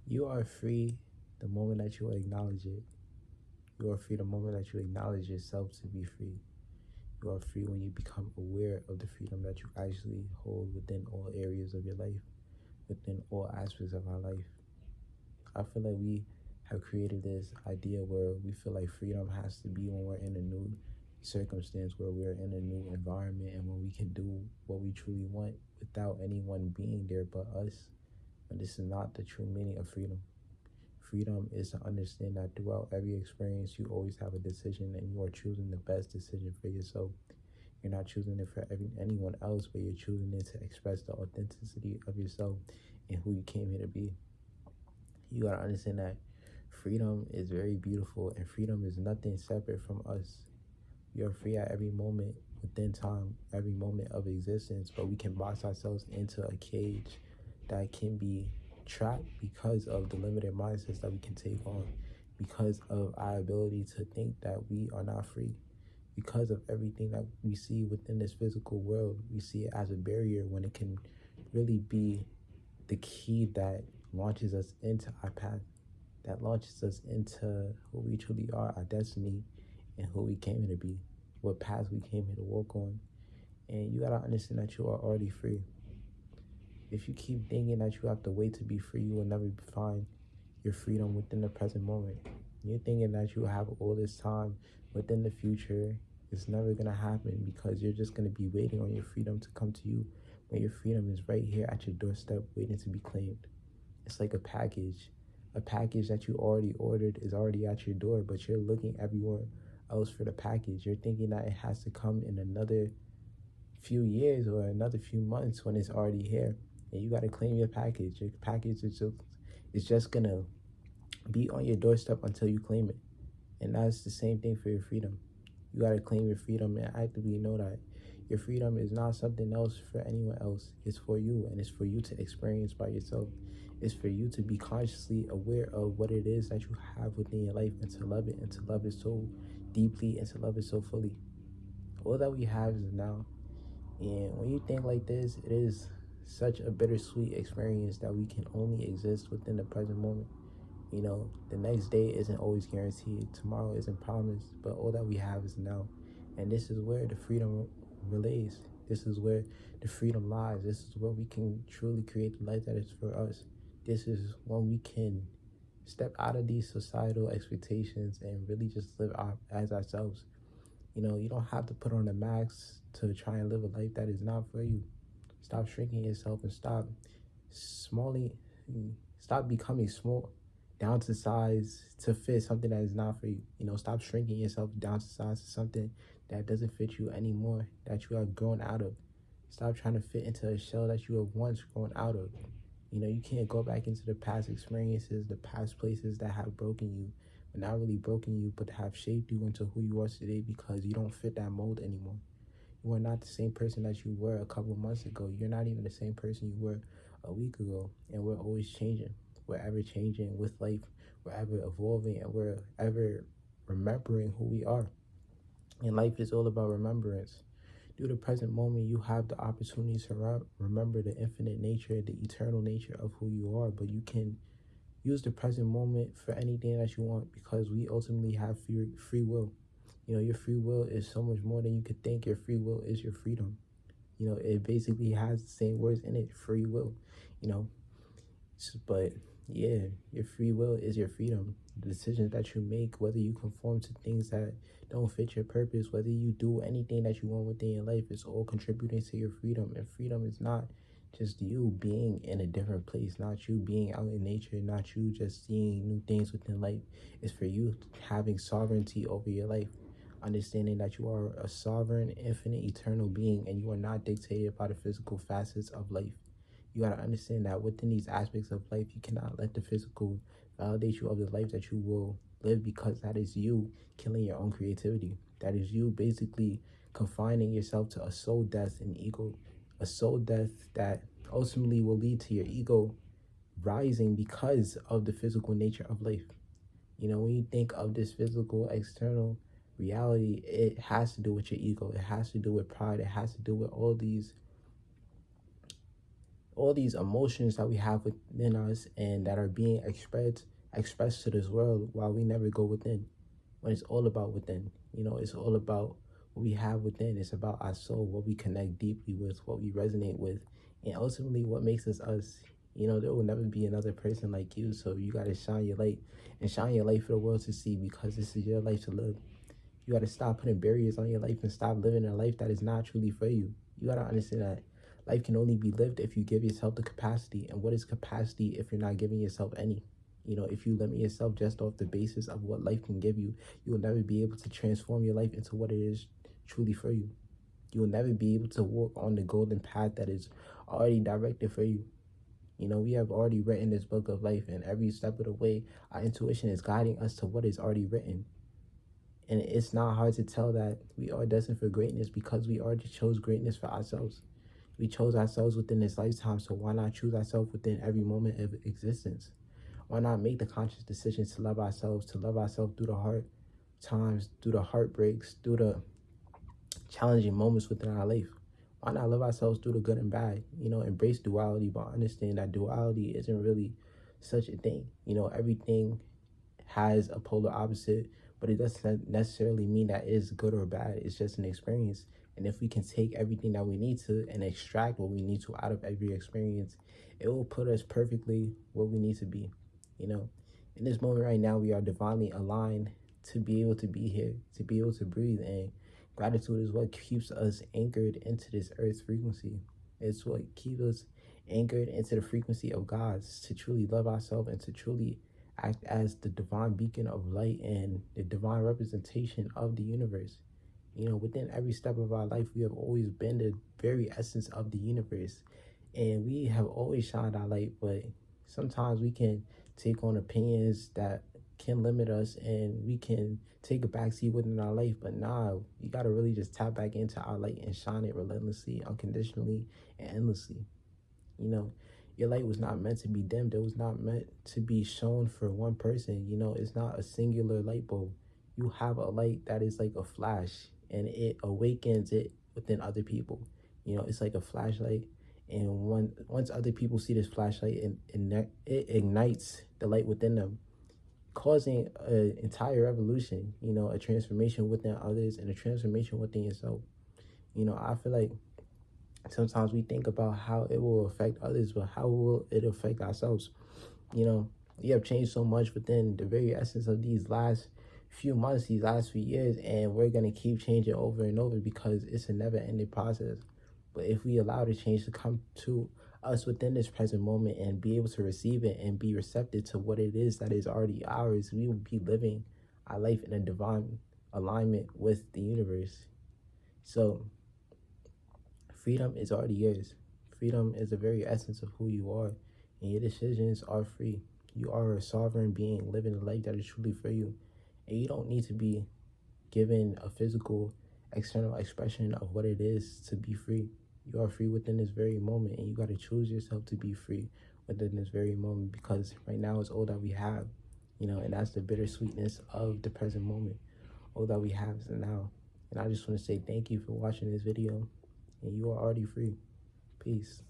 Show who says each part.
Speaker 1: You are free the moment that you acknowledge it. You are free the moment that you acknowledge yourself to be free. You are free when you become aware of the freedom that you actually hold within all areas of your life, within all aspects of our life. I feel like we have created this idea where we feel like freedom has to be when we're in a new circumstance, where we're in a new environment, and when we can do what we truly want without anyone being there but us. And this is not the true meaning of freedom. Freedom is to understand that throughout every experience, you always have a decision and you are choosing the best decision for yourself. You're not choosing it for anyone else, but you're choosing it to express the authenticity of yourself and who you came here to be. You gotta understand that freedom is very beautiful and freedom is nothing separate from us. We are free at every moment within time, every moment of existence, but we can box ourselves into a cage that can be trapped because of the limited mindsets that we can take on, because of our ability to think that we are not free, because of everything that we see within this physical world. We see it as a barrier when it can really be the key that launches us into our path, that launches us into who we truly are, our destiny, and who we came here to be, what path we came here to walk on. And you gotta understand that you are already free. If you keep thinking that you have to wait to be free, you will never find your freedom within the present moment. You're thinking that you have all this time within the future. It's never gonna happen because you're just gonna be waiting on your freedom to come to you when your freedom is right here at your doorstep waiting to be claimed. It's like a package. A package that you already ordered is already at your door, but you're looking everywhere else for the package. You're thinking that it has to come in another few years or another few months when it's already here. And you got to claim your package. Your package is just going to be on your doorstep until you claim it. And that's the same thing for your freedom. You got to claim your freedom and actively know that your freedom is not something else for anyone else. It's for you, and it's for you to experience by yourself. It's for you to be consciously aware of what it is that you have within your life and to love it and to love it so deeply and to love it so fully. All that we have is now. And when you think like this, it is such a bittersweet experience that we can only exist within the present moment. You know, the next day isn't always guaranteed. Tomorrow isn't promised, but all that we have is now. And this is where the freedom relays. This is where the freedom lies. This is where we can truly create the life that is for us. This is when we can step out of these societal expectations and really just live out as ourselves. You know, you don't have to put on a mask to try and live a life that is not for you. Stop shrinking yourself and smalling, stop becoming small down to size to fit something that is not for you. You know, stop shrinking yourself down to size to something that doesn't fit you anymore, that you have grown out of. Stop trying to fit into a shell that you have once grown out of. You know, you can't go back into the past experiences, the past places that have broken you, but not really broken you, but have shaped you into who you are today because you don't fit that mold anymore. You are not the same person that you were a couple months ago. You're not even the same person you were a week ago. And we're always changing. We're ever changing with life. We're ever evolving and we're ever remembering who we are. And life is all about remembrance. Through the present moment, you have the opportunity to remember the infinite nature, the eternal nature of who you are, but you can use the present moment for anything that you want because we ultimately have free will. You know, your free will is so much more than you could think. Your free will is your freedom. You know, it basically has the same words in it, free will, you know. But yeah, your free will is your freedom. The decisions that you make, whether you conform to things that don't fit your purpose, whether you do anything that you want within your life, is all contributing to your freedom. And freedom is not just you being in a different place, not you being out in nature, not you just seeing new things within life. It's for you having sovereignty over your life, understanding that you are a sovereign, infinite, eternal being, and you are not dictated by the physical facets of life. You gotta understand that within these aspects of life, you cannot let the physical validate you of the life that you will live because that is you killing your own creativity. That is you basically confining yourself to a soul death and ego, a soul death that ultimately will lead to your ego rising because of the physical nature of life. You know, when you think of this physical external reality, it has to do with your ego. It has to do with pride. It has to do with all these all these emotions that we have within us and that are being expressed to this world while we never go within. When it's all about within, it's all about what we have within. It's about our soul, what we connect deeply with, what we resonate with, and ultimately what makes us us. There will never be another person like you, so you got to shine your light and shine your light for the world to see, because this is your life to live. You got to stop putting barriers on your life and stop living a life that is not truly for you. You got to understand that life can only be lived if you give yourself the capacity. And what is capacity if you're not giving yourself any? If you limit yourself just off the basis of what life can give you, you will never be able to transform your life into what it is truly for you. You will never be able to walk on the golden path that is already directed for you. We have already written this book of life, and every step of the way, our intuition is guiding us to what is already written. And it's not hard to tell that we are destined for greatness because we already chose greatness for ourselves. We chose ourselves within this lifetime, so why not choose ourselves within every moment of existence? Why not make the conscious decision to love ourselves through the hard times, through the heartbreaks, through the challenging moments within our life? Why not love ourselves through the good and bad? Embrace duality, but understand that duality isn't really such a thing. Everything has a polar opposite, but it doesn't necessarily mean that it's good or bad. It's just an experience. And if we can take everything that we need to and extract what we need to out of every experience, it will put us perfectly where we need to be. In this moment right now, we are divinely aligned to be able to be here, to be able to breathe. And gratitude is what keeps us anchored into this earth frequency. It's what keeps us anchored into the frequency of God's, to truly love ourselves and to truly act as the divine beacon of light and the divine representation of the universe. Within every step of our life, we have always been the very essence of the universe, and we have always shined our light. But sometimes we can take on opinions that can limit us, and we can take a backseat within our life. But nah, you got to really just tap back into our light and shine it relentlessly, unconditionally, and endlessly. Your light was not meant to be dimmed. It was not meant to be shown for one person. It's not a singular light bulb. You have a light that is like a flash, and it awakens it within other people. It's like a flashlight, and once other people see this flashlight, it ignites the light within them, causing an entire revolution, a transformation within others and a transformation within yourself. I feel like sometimes we think about how it will affect others, but how will it affect ourselves? We have changed so much within the very essence of these last few months, these last few years, and we're going to keep changing over and over because it's a never-ending process. But if we allow the change to come to us within this present moment and be able to receive it and be receptive to what it is that is already ours, we will be living our life in a divine alignment with the universe. So freedom is already yours. Freedom is the very essence of who you are, and your decisions are free. You are a sovereign being living a life that is truly for you, and you don't need to be given a physical external expression of what it is to be free. You are free within this very moment, and you got to choose yourself to be free within this very moment, because right now is all that we have, and that's the bittersweetness of the present moment. All that we have is now. And I just want to say thank you for watching this video, and you are already free. Peace.